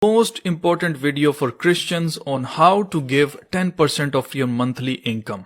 Most important video for Christians on how to give 10% of your monthly income.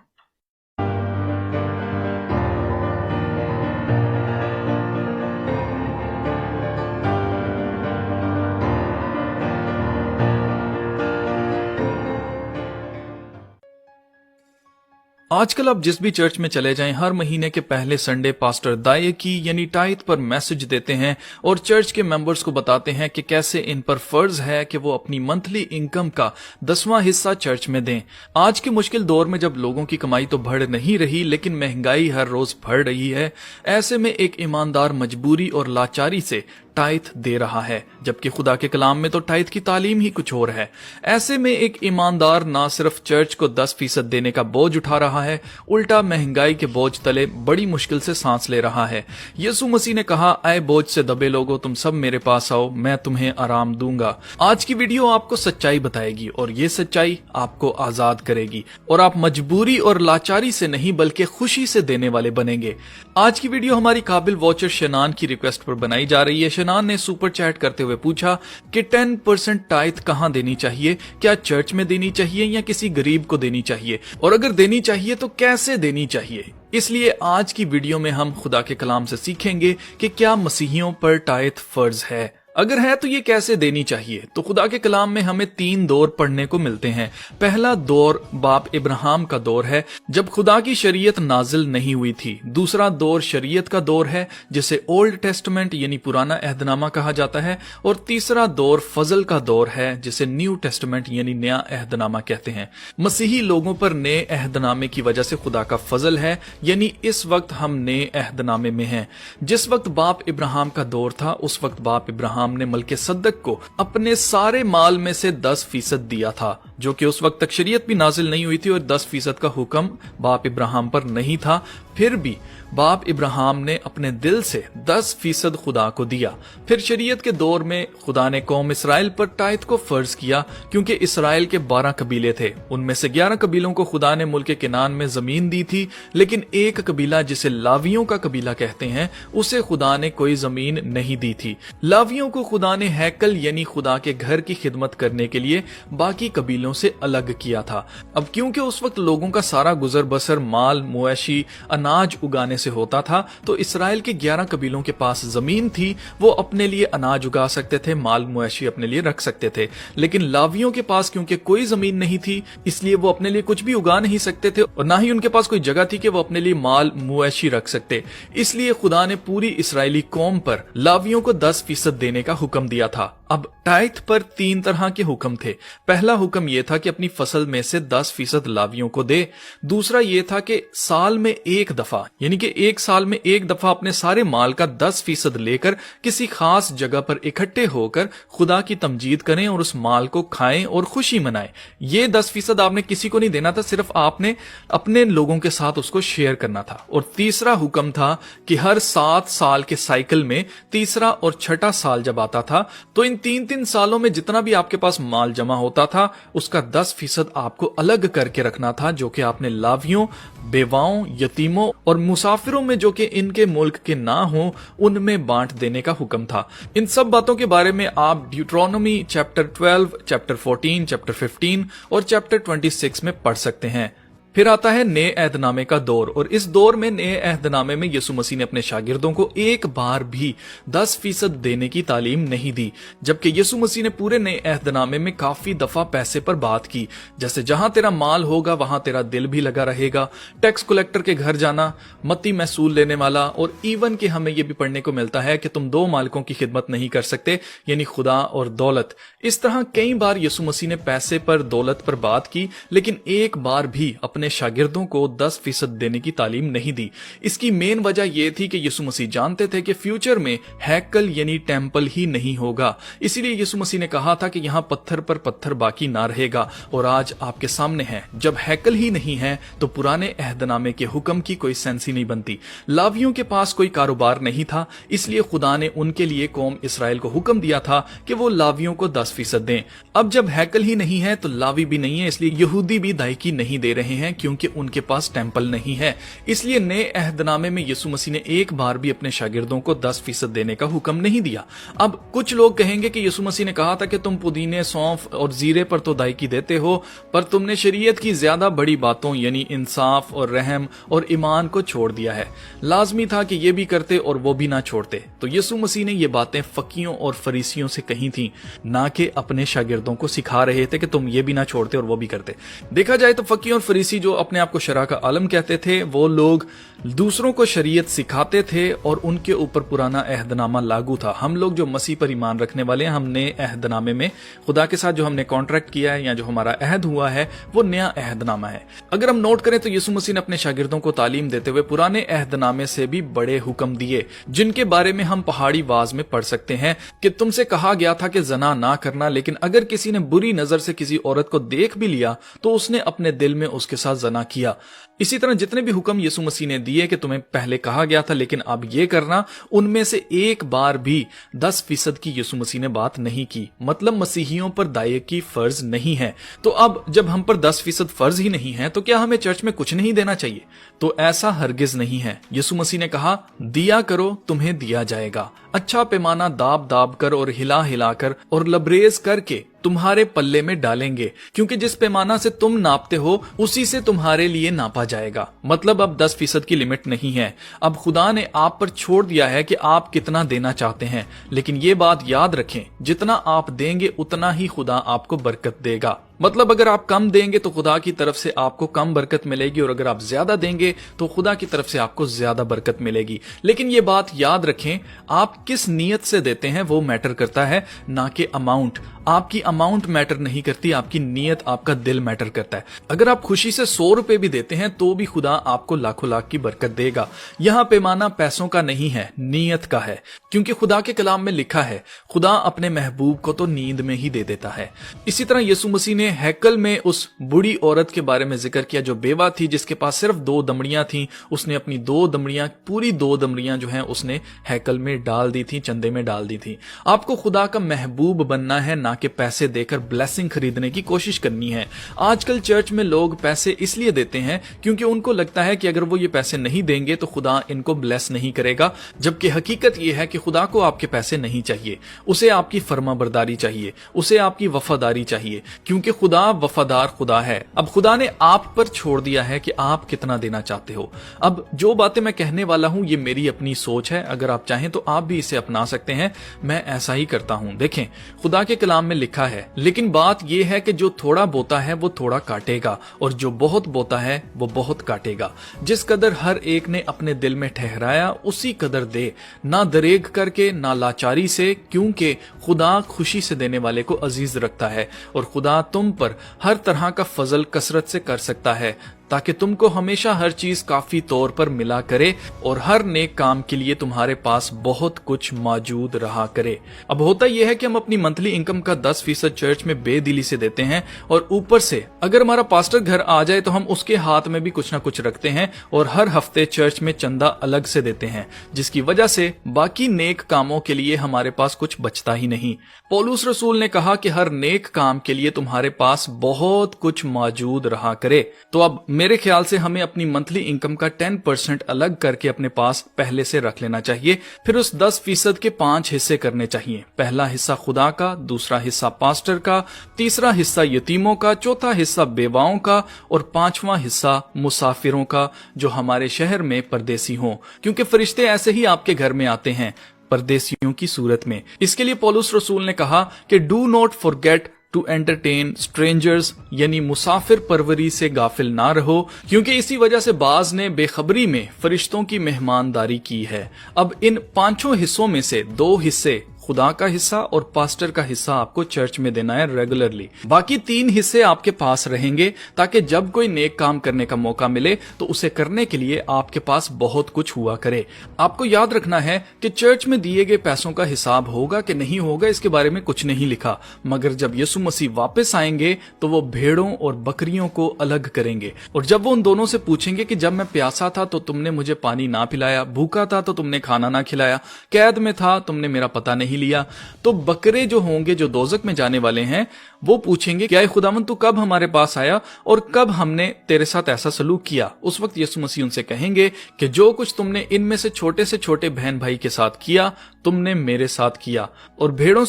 आजकल आप जिस भी church में चले जाएं, हर महीने के पहले संडे पास्टर दाये की यानी टाइथ पर मैसेज देते हैं और चर्च के मेंबर्स को बताते हैं कि कैसे इन पर फर्ज है कि वो अपनी मंथली इनकम का 10वां हिस्सा चर्च में दें। आज के मुश्किल दौर में जब लोगों की कमाई तो बढ़ नहीं रही लेकिन महंगाई हर रोज बढ़ रही है, ऐसे में एक ईमानदार मजबूरी और लाचारी से टाइथ दे रहा है, जबकि खुदा के कलाम में तो टाइथ की तालीम ही कुछ और है। ऐसे में एक ईमानदार ना सिर्फ चर्च को 10% देने का बोझ उठा रहा है, उल्टा महंगाई के बोझ तले बड़ी मुश्किल से सांस ले रहा है। यीशु मसीह ने कहा, आए बोझ से दबे लोगो, तुम सब मेरे पास आओ, मैं तुम्हें आराम दूंगा। आज की वीडियो आपको सच्चाई बताएगी और ये सच्चाई आपको आजाद करेगी और आप मजबूरी और लाचारी से नहीं बल्कि खुशी से देने वाले बनेंगे। आज की वीडियो हमारी काबिल वॉचर शनान की रिक्वेस्ट पर बनाई जा रही है। शनान ने सुपर चैट करते हुए पूछा कि 10% टाइथ कहां देनी चाहिए, क्या चर्च में देनी चाहिए या किसी गरीब को देनी चाहिए, और अगर देनी चाहिए तो कैसे देनी चाहिए। इसलिए आज की वीडियो में हम खुदा के कलाम से सीखेंगे कि क्या मसीहियों पर टाइथ फर्ज है, अगर है तो ये कैसे देनी चाहिए। तो खुदा के कलाम में हमें 3 दौर पढ़ने को मिलते हैं। पहला दौर बाप इब्राहिम का दौर है जब खुदा की शरीयत नाजिल नहीं हुई थी। दूसरा दौर शरीयत का दौर है जिसे ओल्ड टेस्टमेंट यानी पुराना अहदनामा कहा जाता है, और तीसरा दौर फजल का दौर है जिसे न्यू टेस्टमेंट यानी नया अहदनामा कहते हैं। मसीही लोगों पर नए अहदनामे की वजह से खुदा का फजल है, यानी इस वक्त हम नए अहदनामे में हैं। जिस वक्त बाप इब्राहिम का दौर था उस वक्त बाप इब्राहिम ने मलके सद्दक को अपने सारे माल में से 10% दिया था, जो कि उस वक्त तक शरीयत भी नाजिल नहीं हुई थी और 10% का हुक्म बाप इब्राहिम पर नहीं था। फिर भी बाप इब्राहिम ने अपने दिल से 10% खुदा को दिया। फिर शरीयत के दौर में खुदा ने कौम इसराइल पर टाइथ को फर्ज किया, क्योंकि इसराइल के 12 कबीले थे। उनमें से 11 कबीलों को खुदा ने मुल्क किनान में जमीन दी थी, लेकिन एक कबीला जिसे लावियों का कबीला कहते हैं उसे खुदा ने कोई जमीन नहीं दी थी। लावियों को खुदा ने हैकल यानी खुदा के घर की खिदमत करने के लिए बाकी कबीलों से अलग किया था। अब क्योंकि उस वक्त लोगों का सारा गुजर बसर माल मुआशी अनाज उगाने से होता था, तो इसराइल के 11 कबीलों के पास जमीन थी, वो अपने लिए अनाज उगा सकते थे, माल मुआशी अपने लिए रख सकते थे। लेकिन लावियों के पास क्योंकि कोई जमीन नहीं थी, इसलिए वो अपने लिए कुछ भी उगा नहीं सकते थे और ना ही उनके पास कोई जगह थी कि वो अपने लिए माल मुआशी रख सकते। इसलिए खुदा ने पूरी इसराइली कौम पर लावियों को 10% देने का हुक्म दिया था। अब टाइथ पर 3 तरह के हुक्म थे। पहला हुक्म यह था कि अपनी फसल में से 10% लावियों को दे। दूसरा यह था कि साल में एक दफा, यानी कि एक साल में एक दफा अपने सारे माल का 10% लेकर किसी खास जगह पर इकट्ठे होकर खुदा की तमजीद करें और उस माल को खाएं और खुशी मनाएं। ये 10% आपने किसी को नहीं देना था, सिर्फ आपने अपने लोगों के साथ उसको शेयर करना था। और तीसरा हुक्म था कि हर 7 साल के साइकिल में तीसरा और छठा साल जब आता था तो इन 3 सालों में जितना भी आपके पास माल जमा होता था उसका 10% आपको अलग करके रखना था, जो कि आपने लावियों, बेवाओं, यतीमों और मुसाफिरों में जो कि इनके मुल्क के ना हो उनमें बांट देने का हुक्म था। इन सब बातों के बारे में आप ड्यूट्रोनोमी चैप्टर 12, चैप्टर 14, चैप्टर 15 और चैप्टर 26 में पढ़ सकते हैं। फिर आता है नए अहदनामे का दौर, और इस दौर में नए अहदनामे में यीशु मसीह ने अपने शागिर्दों को एक बार भी 10% देने की तालीम नहीं दी, जबकि यीशु मसीह ने पूरे नए अहदनामे में काफी दफा पैसे पर बात की, जैसे जहां तेरा माल होगा वहां तेरा दिल भी लगा रहेगा, टैक्स कलेक्टर के घर जाना, मत्ती महसूल लेने वाला, और इवन के हमें यह भी पढ़ने को मिलता है कि तुम 2 मालिकों की खिदमत नहीं कर सकते, यानी खुदा और दौलत। इस तरह कई बार यीशु मसीह ने पैसे पर, दौलत पर बात की, लेकिन एक बार भी अपने शागिर्दों को 10% देने की तालीम नहीं दी। इसकी मेन वजह यह थी कि यीशु मसीह जानते थे कि फ्यूचर में हैकल यानी टेंपल ही नहीं होगा। इसीलिए यीशु मसीह ने कहा था कि यहां पत्थर पर पत्थर बाकी ना रहेगा, और आज आपके सामने है, जब हैकल ही नहीं है तो पुराने अहदनामे के हुक्म की कोई सेंस ही नहीं बनती। लावियों के पास कोई कारोबार नहीं था, इसलिए खुदा ने उनके लिए कौम इसराइल को हुक्म दिया था कि वो लावियों को 10% दें। अब जब हैकल ही नहीं है तो लावी भी नहीं है, इसलिए यहूदी भी दायकी नहीं दे रहे हैं, हैं क्योंकि उनके पास टेम्पल नहीं है। इसलिए नए अहदनामे में यीशु मसीह ने एक बार भी अपने शागिर्दों को 10% देने का हुक्म नहीं दिया। अब कुछ लोग कहेंगे कि यीशु मसीह ने कहा था कि तुम पुदीने, सौंफ और जीरे पर तो दायकी देते हो, पर तुमने शरीयत की ज्यादा बड़ी बातों यानी इंसाफ और रहम और ईमान को छोड़ दिया है। लाजमी था कि ये भी करते और वो भी ना छोड़ते। तो यीशु मसीह ने ये बातें फकीयों और फरीसियों से कही थी, ना कि अपने शागिर्दों को सिखा रहे थे कि तुम ये भी ना छोड़ते और वो भी करते। देखा जाए तो फकीर और फरीसी जो अपने आप को शरा का आलम कहते थे, वो लोग दूसरों को शरीयत सिखाते थे और उनके ऊपर पुराना अहदनामा लागू था। हम लोग जो मसीह पर ईमान रखने वाले हैं, हमने अहदनामे में खुदा के साथ जो हमने कॉन्ट्रैक्ट किया है या जो हमारा अहद हुआ है वो नया अहदनामा है। अगर हम नोट करें तो यीशु मसीह ने अपने शागिर्दों को तालीम देते हुए पुराने अहदनामे से भी बड़े हुक्म दिए, जिनके बारे में हम पहाड़ी वाज में पढ़ सकते हैं कि तुमसे कहा गया था कि जना ना करना, लेकिन अगर किसी ने बुरी नजर से किसी औरत को देख भी लिया तो उसने अपने दिल में उसके साथ जना किया। इसी तरह जितने भी हुक्म यीशु मसीह ने दिए कि तुम्हें पहले कहा गया था लेकिन अब ये करना, उनमें से एक बार भी 10% की यीशु मसीह ने बात नहीं की। मतलब मसीहियों पर दायकी फर्ज नहीं है। तो अब जब हम पर 10% फर्ज ही नहीं है तो क्या हमें चर्च में कुछ नहीं देना चाहिए? तो ऐसा हरगिज नहीं है। यीशु मसीह ने कहा, दिया करो तुम्हें दिया जाएगा, अच्छा पैमाना दाब दाब कर और हिला हिला कर और लबरेज करके तुम्हारे पल्ले में डालेंगे, क्योंकि जिस पैमाना से तुम नापते हो उसी से तुम्हारे लिए नापा जाएगा। मतलब अब 10% की लिमिट नहीं है। अब खुदा ने आप पर छोड़ दिया है कि आप कितना देना चाहते हैं, लेकिन ये बात याद रखें, जितना आप देंगे उतना ही खुदा आपको बरकत देगा। मतलब अगर आप कम देंगे तो खुदा की तरफ से आपको कम बरकत मिलेगी, और अगर आप ज्यादा देंगे तो खुदा की तरफ से आपको ज्यादा बरकत मिलेगी। लेकिन ये बात याद रखें, आप किस नीयत से देते हैं वो मैटर करता है, ना कि अमाउंट। आपकी अमाउंट मैटर नहीं करती, आपकी नीयत, आपका दिल मैटर करता है। अगर आप खुशी से 100 रुपए भी देते हैं तो भी खुदा आपको लाखों लाख की बरकत देगा। यहाँ पैमाना पैसों का नहीं है, नीयत का है, क्योंकि खुदा के कलाम में लिखा है, खुदा अपने महबूब को तो नींद में ही दे देता है। इसी तरह यीशु मसीह ने हैकल में उस बूढ़ी औरत के बारे में जिक्र किया जो बेवा थी, जिसके पास सिर्फ 2 दमड़ियां थी। उसने अपनी 2 दमड़ियां, पूरी 2 दमड़ियां जो हैं उसने हैकल में डाल दी थी, चंदे में डाल दी थी। आपको खुदा का महबूब बनना है, ना कि पैसे देकर ब्लेसिंग खरीदने की कोशिश करनी है। आजकल चर्च में लोग पैसे इसलिए देते हैं क्योंकि उनको लगता है कि अगर वो ये पैसे नहीं देंगे तो खुदा इनको ब्लेस नहीं करेगा, जबकि हकीकत ये है कि खुदा को आपके पैसे नहीं चाहिए, उसे आपकी फर्माबरदारी चाहिए, उसे आपकी वफादारी चाहिए, क्योंकि खुदा वफादार खुदा है। अब खुदा ने आप पर छोड़ दिया है कि आप कितना देना चाहते हो। अब जो बातें मैं कहने वाला हूं ये मेरी अपनी सोच है, अगर आप चाहें तो आप भी इसे अपना सकते हैं। मैं ऐसा ही करता हूं। देखें, खुदा के कलाम में लिखा है, लेकिन बात यह है कि जो थोड़ा बोता है वो थोड़ा काटेगा, और जो बहुत बोता है वो बहुत काटेगा। जिस कदर हर एक ने अपने दिल में ठहराया उसी कदर दे, ना दरेग करके ना लाचारी से, क्योंकि खुदा खुशी से देने वाले को अजीज रखता है, और खुदा तुम पर हर तरह का फजल कसरत से कर सकता है, ताकि तुमको हमेशा हर चीज काफी तौर पर मिला करे और हर नेक काम के लिए तुम्हारे पास बहुत कुछ मौजूद रहा करे। अब होता यह है कि हम अपनी मंथली इनकम का 10% चर्च में बेदिली से देते हैं, और ऊपर से अगर हमारा पास्टर घर आ जाए तो हम उसके हाथ में भी कुछ ना कुछ रखते हैं, और हर हफ्ते चर्च में चंदा अलग से देते हैं, जिसकी वजह से बाकी नेक कामों के लिए हमारे पास कुछ बचता ही नहीं। पौलुस रसूल ने कहा कि हर नेक काम के लिए तुम्हारे पास बहुत कुछ मौजूद रहा करे। तो अब मेरे ख्याल से हमें अपनी मंथली इनकम का 10% अलग करके अपने पास पहले से रख लेना चाहिए। फिर उस 10% के 5 हिस्से करने चाहिए। पहला हिस्सा खुदा का, दूसरा हिस्सा पास्टर का, तीसरा हिस्सा यतीमों का, चौथा हिस्सा बेवाओं का, और 5वां हिस्सा मुसाफिरों का जो हमारे शहर में परदेसी हों, क्योंकि फरिश्ते ऐसे ही आपके घर में आते हैं परदेसियों की सूरत में। इसके लिए पौलुस रसूल ने कहा कि do not forget to entertain strangers, यानी मुसाफिर परवरी से गाफिल ना रहो, क्योंकि इसी वजह से बाज ने बेखबरी में फरिश्तों की मेहमानदारी की है। अब इन 5 हिस्सों में से 2 हिस्से खुदा का हिस्सा और पास्टर का हिस्सा आपको चर्च में देना है रेगुलरली। बाकी 3 हिस्से आपके पास रहेंगे, ताकि जब कोई नेक काम करने का मौका मिले तो उसे करने के लिए आपके पास बहुत कुछ हुआ करे। आपको याद रखना है कि चर्च में दिए गए पैसों का हिसाब होगा कि नहीं होगा इसके बारे में कुछ नहीं लिखा, मगर जब यीशु मसीह वापस आएंगे तो वो भेड़ों और बकरियों को अलग करेंगे, और जब वो उन दोनों से पूछेंगे कि जब मैं प्यासा था तो तुमने मुझे पानी ना पिलाया, भूखा था तो तुमने खाना ना खिलाया, कैद में था तुमने मेरा पता नहीं लिया। तो बकरे जो होंगे, जो दोजक में जाने वाले हैं, वो पूछेंगे क्या खुदावन तू कब हमारे पास आया और कब हमने तेरे साथ ऐसा सलूक किया। उस वक्त यीशु मसीह उनसे कहेंगे कि जो कुछ तुमने इनमें से छोटे बहन भाई के साथ किया, तुमने मेरे साथ किया। और भेड़ों